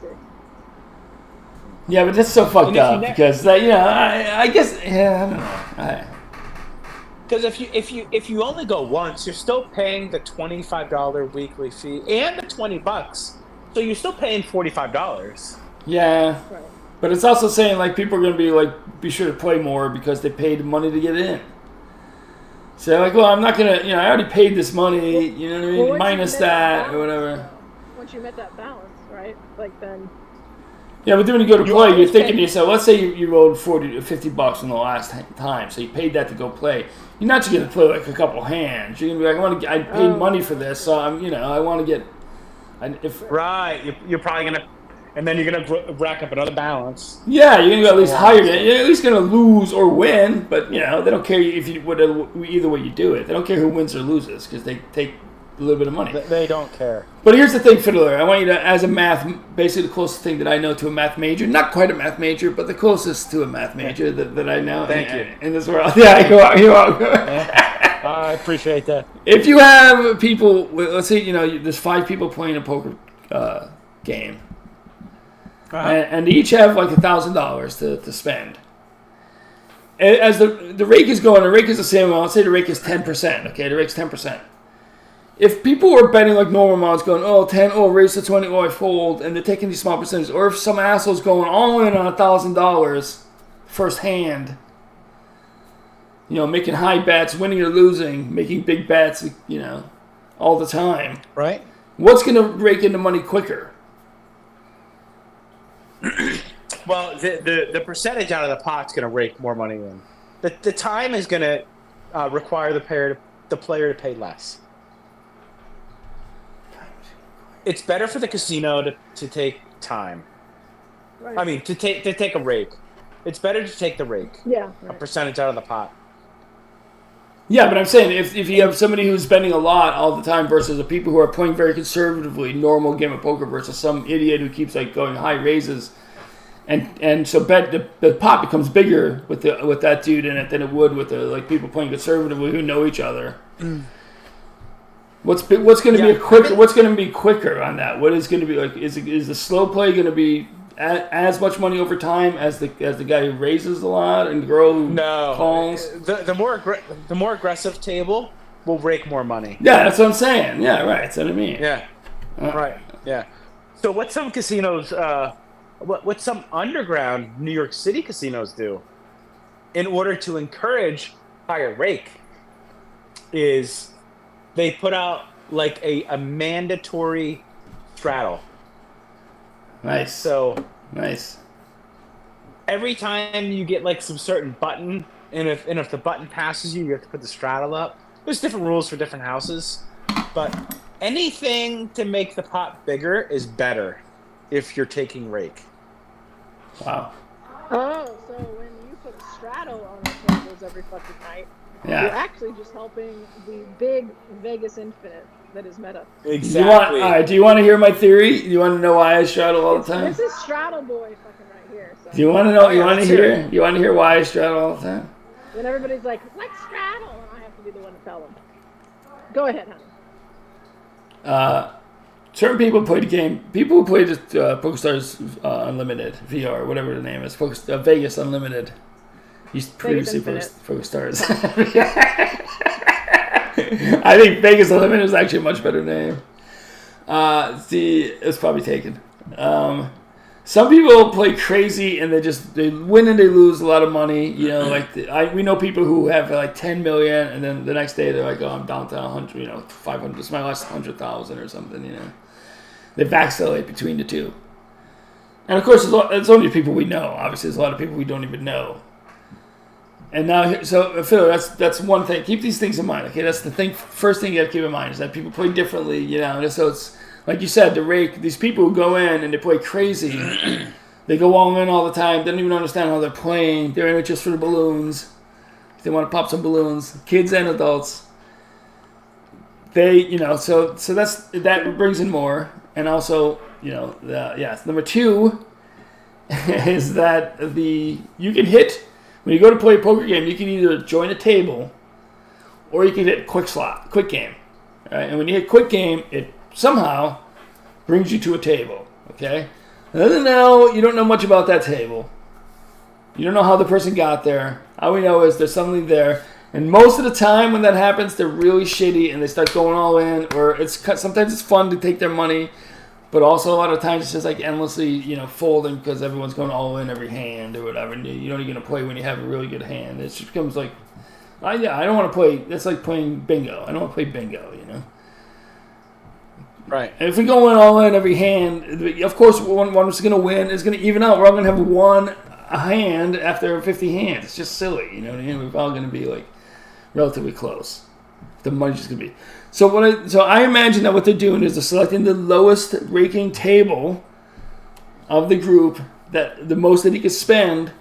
Yeah, but that's so fucked And if you up because I guess I don't know. Because if you only go once, you're still paying the $25 weekly fee and the $20, so you're still paying $45. Yeah, Right. but it's also saying like people are gonna be sure to play more because they paid money to get in. So they're like, well, I'm not gonna, I already paid this money, you know what I mean, Well, once minus you met that or balance, whatever. though, once you met that balance, right? Like then. Yeah, but then when you go to You play, you're always thinking pay. to yourself, let's say you rolled $40 to $50 in the last time, so you paid that to go play. You're not just going to play like a couple hands. You're going to be like, I paid money for this, so I want to get. Right, you're probably gonna, and then you're gonna rack up another balance. Yeah, you're going to go at least higher. You're at least going to lose or win, but they don't care if either way you do it. They don't care who wins or loses because they take a little bit of money. They don't care. But here's the thing, Fiddler. I want you to, as a basically the closest thing that I know to a math major, not quite a math major, but the closest to a math major that I know Thank you. in this world. Yeah, you're welcome. I appreciate that. If you have people, let's say, there's 5 people playing a poker game, and they each have like $1,000 to spend. As the rake is going, the rake is the same amount. Let's say the rake is 10%. Okay, the rake's 10%. If people were betting like normal amounts, going 10, raise to 20, I fold, and they're taking these small percentages, or if some asshole's going all in on $1,000 first hand, making high bets, winning or losing, making big bets, all the time, Right. what's going to rake in the money quicker? Well, the percentage out of the pot's going to rake more money in. The time is going to require the player to pay less. It's better for the casino to take time. Right. I mean, to take a rake. It's better to take the rake. Yeah. A Right. percentage out of the pot. Yeah, but I'm saying if you have somebody who's spending a lot all the time versus the people who are playing very conservatively, normal game of poker versus some idiot who keeps like going high raises, and so the pot becomes bigger with that dude in it than it would with the like people playing conservatively who know each other. What's going to be quicker? What's going to be quicker on that? What is going to be like? Is the slow play going to be as much money over time as the guy who raises a lot and calls? The more aggressive table will rake more money. Yeah, that's what I'm saying. Yeah, right. That's what I mean. Yeah. Right. Yeah. So what some casinos, what some underground New York City casinos do, in order to encourage higher rake, is they put out like a mandatory straddle. Nice. So Nice. every time you get like some certain button, and if the button passes you have to put the straddle up. There's different rules for different houses, but anything to make the pot bigger is better if you're taking rake. Wow. Oh, so when you put a straddle on the tables every fucking night, you're Yeah. actually just helping the big Vegas Infinite that is meta. Exactly. Do you want to hear my theory? Do you want to know why I straddle all the time? This is straddle boy fucking right here. So. Do you want to know? Oh, yeah, let's hear it. You want to hear why I straddle all the time? Then everybody's like, let's straddle, and I have to be the one to tell them. Go ahead, honey. Certain people play the game. People who play the PokerStars Unlimited VR, whatever the name is, Vegas Unlimited. Used previously PokerStars. I think Vegas Unlimited is actually a much better name. It's probably taken. Some people play crazy and they win and they lose a lot of money. We know people who have like 10 million and then the next day they're like, oh, I'm down to 100, 500. This is my last 100,000 or something. They vacillate between the two. And of course, it's only people we know. Obviously, there's a lot of people we don't even know. And now, so Phil, that's one thing. Keep these things in mind. Okay, that's the thing. First thing you got to keep in mind is that people play differently. So it's like you said, the rake. These people who go in and they play crazy, they go all in all the time. They don't even understand how they're playing. They're in it just for the balloons. They want to pop some balloons. Kids and adults. So that brings in more, and also, number two is that you can hit when you go to play a poker game. You can either join a table, or you can hit quick game. Right? And when you hit quick game, it somehow brings you to a table. Okay. You don't know much about that table. You don't know how the person got there. All we know is there's something there. And most of the time when that happens, they're really shitty and they start going all in. Or sometimes it's fun to take their money, but also a lot of times it's just like endlessly, folding because everyone's going all in every hand or whatever. And you're only going to play when you have a really good hand. It just becomes like, I don't want to play. It's like playing bingo. I don't want to play bingo, Right. And if we go in all in every hand, of course, one's going to win. It's going to even out. We're all going to have a hand after 50 hands. It's just silly, you know what I mean? We're all going to be like relatively close. The money's just going to be. So I imagine that what they're doing is they're selecting the lowest ranking table of the group, that the most that he could spend,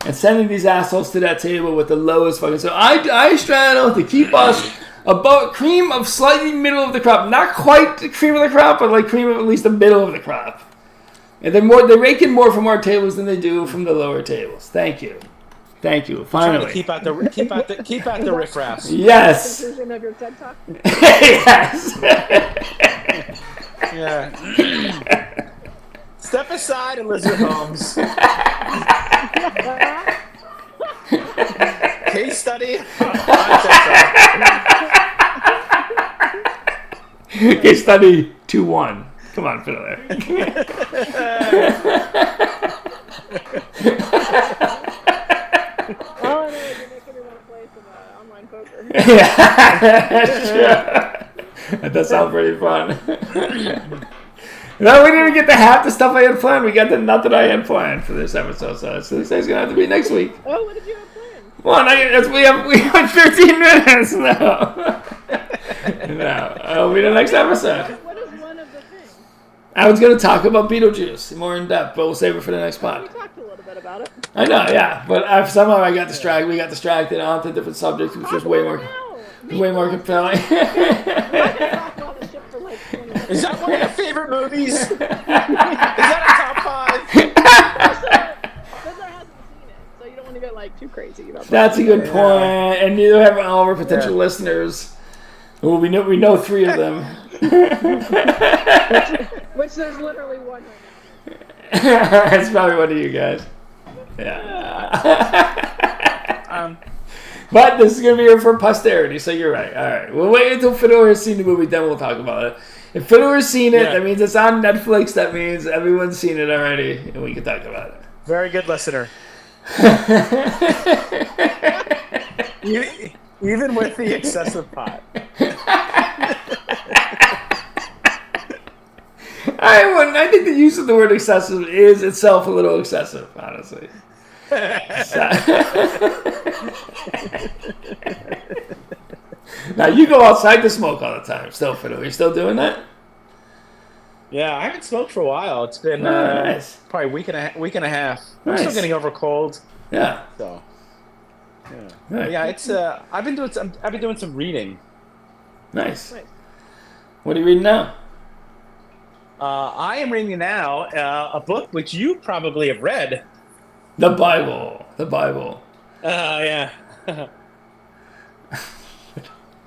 and sending these assholes to that table with the lowest fucking. So I straddle to keep us about cream of slightly middle of the crop, not quite the cream of the crop, but like cream of at least the middle of the crop. And they rake in more from our tables than they do from the lower tables. Thank you. Finally, keep out the riffraffs. Yes. Conclusion of your TED Talk. Yes. Yeah. Step aside, Elizabeth Holmes. Case study. Case study 2-1. Come on, Fiddler. All I know is you're making me want to play some online poker. Yeah, that does sound pretty fun. No, we didn't get to half the stuff I had planned. We got the nothing I had planned for this episode, so this thing's gonna have to be next week. Oh, what did you have planned? Well, we have 13 minutes now. No, it'll be the next episode. What is one of the things? I was going to talk about Beetlejuice more in depth, but we'll save it for the next pod. We talked a little bit about it. I know, yeah, but somehow I got distracted. We got distracted onto different subjects, which was way more compelling. I'm gonna talk about this shit for like 20 minutes. Is that one of your favorite movies? Is that a top 5? Fiddler hasn't seen it, so you don't want to get like too crazy about that. That's a good point, and neither have all our potential listeners. Well, we know 3 of them. Which there's literally one right now. It's probably one of you guys. Yeah. But this is going to be for posterity, so you're right. All right. We'll wait until Fiddler has seen the movie, then we'll talk about it. If Fiddler has seen it, that means it's on Netflix. That means everyone's seen it already, and we can talk about it. Very good listener. Even with the excessive pot. I think the use of the word excessive is itself a little excessive, honestly. Now, you go outside to smoke all the time, still, Fiddle. Are you still doing that? Yeah, I haven't smoked for a while. It's been nice. Probably a week and a half. I'm Nice. still getting over cold. Yeah. So, yeah. Right. Yeah, it's I've been doing some reading. Nice. Nice. What are you reading now? I am reading now a book which you probably have read. The Bible. The Bible. Yeah.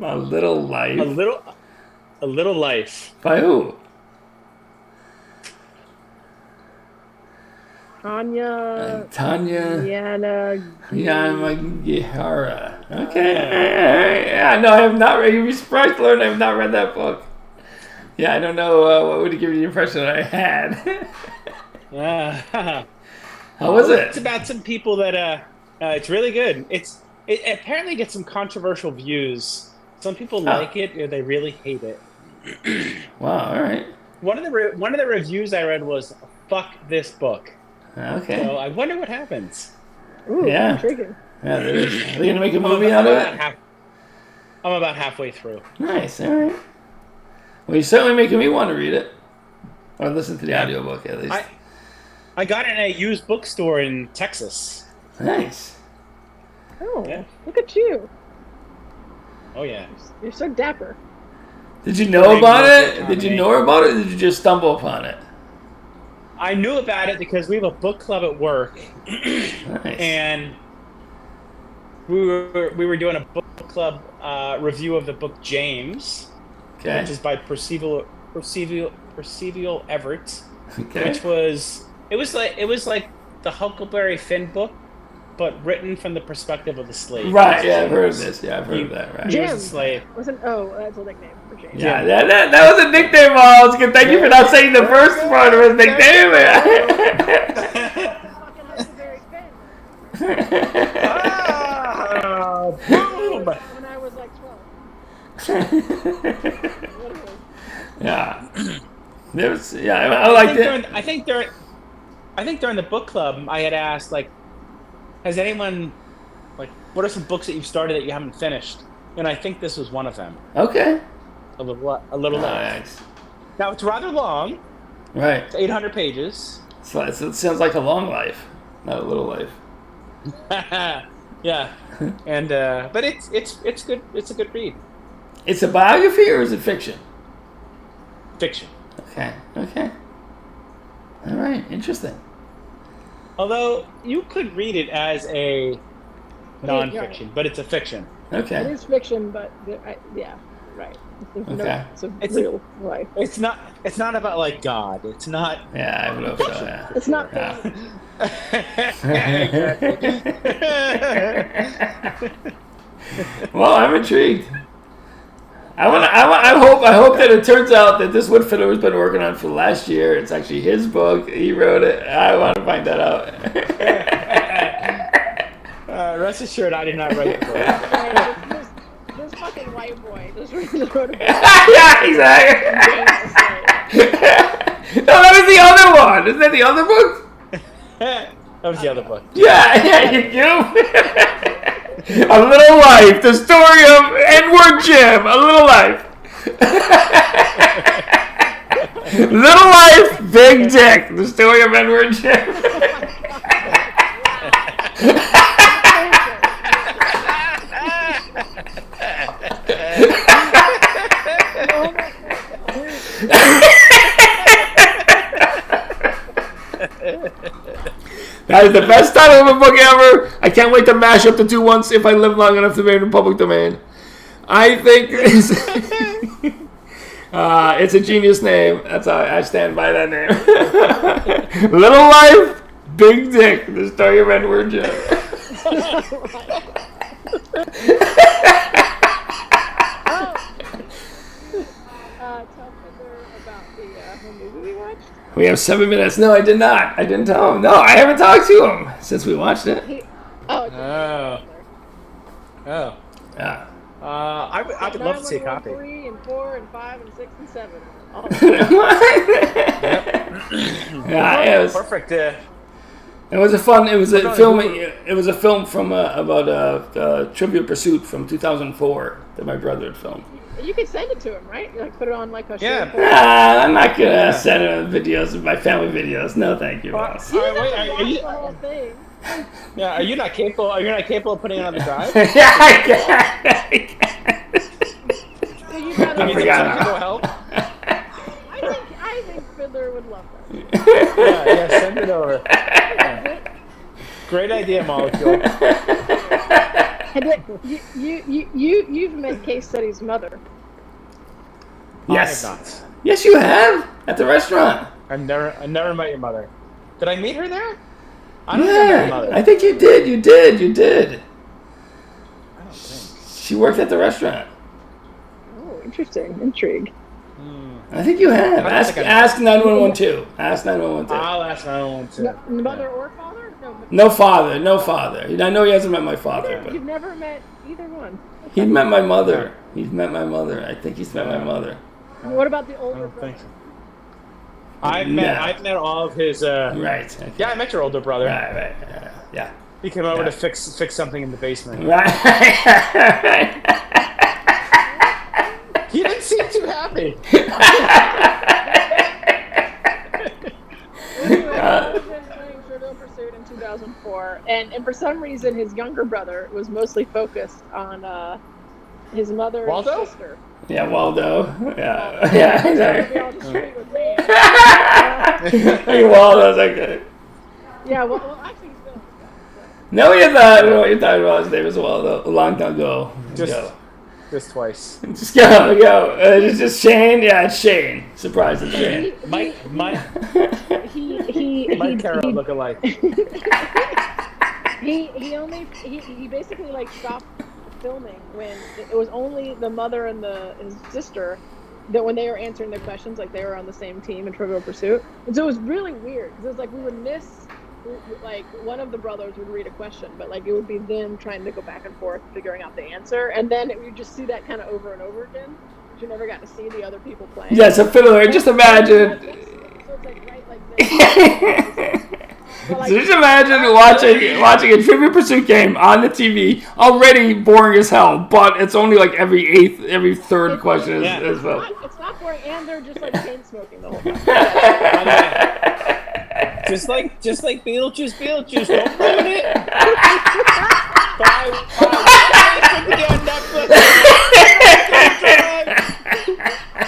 A Little Life. A little life. By who? Tanya. Yamagihara. Okay. Yeah, no, I have not read. You'd be surprised to learn I have not read that book. Yeah, I don't know what would give you the impression that I had. How was it? It's about some people that it's really good. It apparently gets some controversial views. Some people like it or they really hate it. Wow, all right. One of the reviews I read was "fuck this book." Okay. So I wonder what happens. Ooh, Yeah. intriguing. Yeah, are they going to make a movie out of it? I'm about halfway through. Nice, all right. Well, you're certainly making me want to read it. Or listen to the audiobook, at least. I got it in a used bookstore in Texas. Nice. Oh, Yeah. look at you. Oh, yeah. You're so dapper. Did you know about it? Did you know about it, or did you just stumble upon it? I knew about it because we have a book club at work, Nice. and we were doing a book club review of the book James, Okay. which is by Percival Everett, Okay. which was like the Huckleberry Finn book, but written from the perspective of the slave. Right. Yeah, I've heard of this. Yeah, I've heard of that. Right. He was Jim a slave. wasn't. Oh, that's a nickname for James. Yeah, that was a nickname, Miles. Thank you for not saying the first part of his nickname. Fucking Huckleberry Finn. Ah, boom! When I was like 12. Literally. Yeah. I liked it. I think during the book club, I had asked, like, has anyone, like, what are some books that you've started that you haven't finished? And I think this was one of them. Okay. A little less. Nice. Now it's rather long. Right. It's 800 pages. So it sounds like a long life, not a little life. Yeah, and but it's good. It's a good read. It's a biography or is it fiction? Fiction. Okay. All right. Interesting. Although you could read it as a non-fiction, but it's a fiction. It Okay. is fiction, but yeah, right. Okay. It's a It's real life. It's not about like God. It's not. Yeah, I would hope so. Yeah. It's not. Yeah. Well, I'm intrigued. I hope that it turns out that this what Fiddler has been working on for the last year. It's actually his book. He wrote it. I want to find that out. Rest assured, I did not write the book. This fucking white boy just wrote a book. Yeah, exactly. No, that was the other one. Isn't that the other book? That was the other book. Yeah, you do. A Little Life, the story of Edward Jim. A Little Life. Little Life, Big Dick, the story of Edward Jim. That is the best title of a book ever. I can't wait to mash up the two once if I live long enough to be in the public domain. I think it's a genius name. That's how I stand by that name. Little Life, Big Dick, the story of Edward Jim. Tell Fiddler about the movie we watched. We have 7 minutes. No, I did not. I didn't tell him. No, I haven't talked to him since we watched it. Oh. Oh. Yeah. I would love to see a copy. 3 and 4 and 5 and 6 and 7. Oh. Yeah, it was. Perfect. It was a fun. It was a film. It was a film from about Trivial Pursuit from 2004 that my brother had filmed. You could send it to him, right? You like put it on like a Yeah. I'm not gonna send him videos of my family videos. No, thank you, boss. You Wait, have to watch the whole thing. Yeah, are you not capable? Are you not capable of putting it on the drive? Yeah, I can. So you'd rather I mean, forgot. some people help. I think Fiddler would love that. Yeah, send it over. Yeah. Great idea, Molecule. And you've met Case Study's mother. Yes. I have not. Yes, you have at the restaurant. I never met your mother. Did I meet her there? I don't remember your mother. I think you did. You did. I don't think. She worked at the restaurant. Oh, interesting. Intrigue. I think you have. I don't think I know. Ask 9112. Ask 9112. I'll ask my own too. Mother or father? No. No father. No father. I know he hasn't met my father, but You've never met either one. he met my mother. He's met my mother. I think he's met my mother. What about the I older don't brother? think so. I've met all of his. Right. Okay. Yeah, I met your older brother. Right. Yeah. He came over Yeah. to fix something in the basement. Right. He didn't seem too happy. Anyway, I was playing Trivial Pursuit in 2004, and for some reason, his younger brother was mostly focused on his mother Waldo? and sister. Yeah, Waldo. Yeah. Yeah. Be Exactly. all discreet with me. Hey, Waldo's okay. Yeah, well, actually, he's still. No, you thought you're talking about his name as well, though. A long time ago. Just twice. Just go. It's just Shane. Yeah, it's Shane. Surprise, it's Shane. Mike Carroll look alike. He basically like stopped filming when it was only the mother and his sister that when they were answering their questions, like they were on the same team in Trivial Pursuit, and so it was really weird because it was like we would miss, like one of the brothers would read a question, but like it would be them trying to go back and forth figuring out the answer, and then you just see that kind of over and over again. But you never got to see the other people playing. Yeah, so Fiddler, just imagine. So it's like right like this. So just imagine watching a Trivial Pursuit game on the TV, already boring as hell, but it's only like every third question is well. It's not boring, and they're just like chain smoking the whole time. Just like Beetlejuice, don't ruin it. Bye.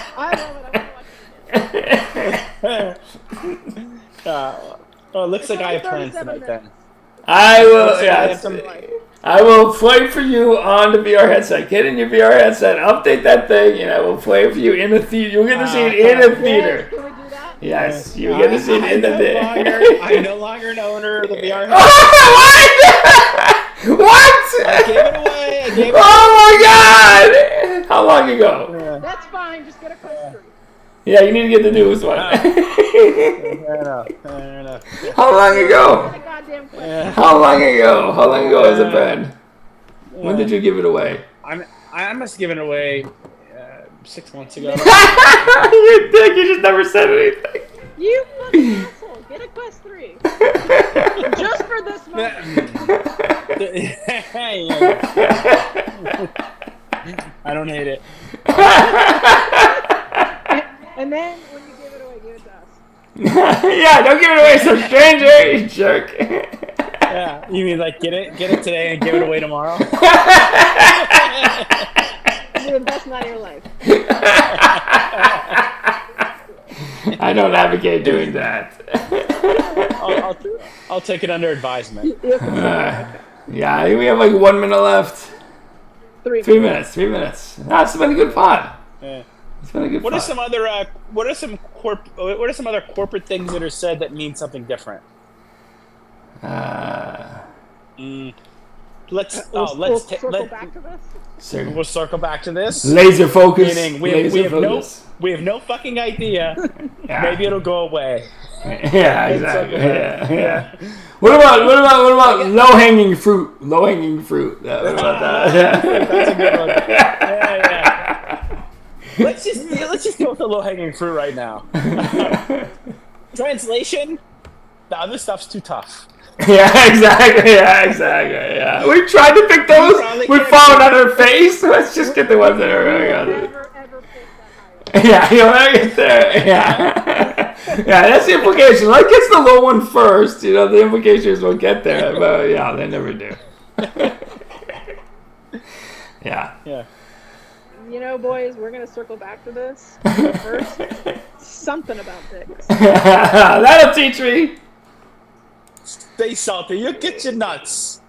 I love it. I'm watching it. Oh, it looks like I have plans tonight then. I will play for you on the VR headset. Get in your VR headset, update that thing, and I will play for you in the theater. You'll get to see it in the theater. Can we do that? Yes, you get to see it in the theater. I'm no longer an owner of the VR headset. What? I gave it away. Oh my god! How long ago? That's fine. Just get a Quest 3. Yeah, you need to get the newest one. Fair enough. How long ago? Get a goddamn Quest 3. How long ago has it been? When did you give it away? I must have given it away 6 months ago. You dick, you just never said anything. You fucking asshole. Get a Quest 3. Just for this moment. I don't hate it. And then when you give it away, give it to us. Yeah, don't give it away to some stranger, you jerk. Yeah, you mean like get it today and give it away tomorrow? You're the best night of your life. I don't advocate doing that. I'll take it under advisement. Yeah, I think we have like 1 minute left. 3 minutes. 3 minutes. That's been a good pod. Yeah. It's been a good. What are some other corporate things that are said that mean something different? Let's circle back to this. We'll circle back to this. Laser focus. Meaning we have no fucking idea. Yeah. Maybe it'll go away. Yeah, exactly. Yeah. What about low hanging fruit? What about that? That's a good one. Yeah. Let's just go with the low hanging fruit right now. Translation: the other stuff's too tough. Yeah, exactly. Yeah. We tried to pick those. We fallen on our face. Let's just get the ones that are really good. Ever pick that high. Yeah, you'll never get there. Yeah. Yeah, that's the implication. Let's get the low one first. You know, the implication is we'll get there. But yeah, they never do. Yeah. You know, boys, we're gonna circle back to this. First, something about dicks. That'll teach me. Stay salty. You get your nuts.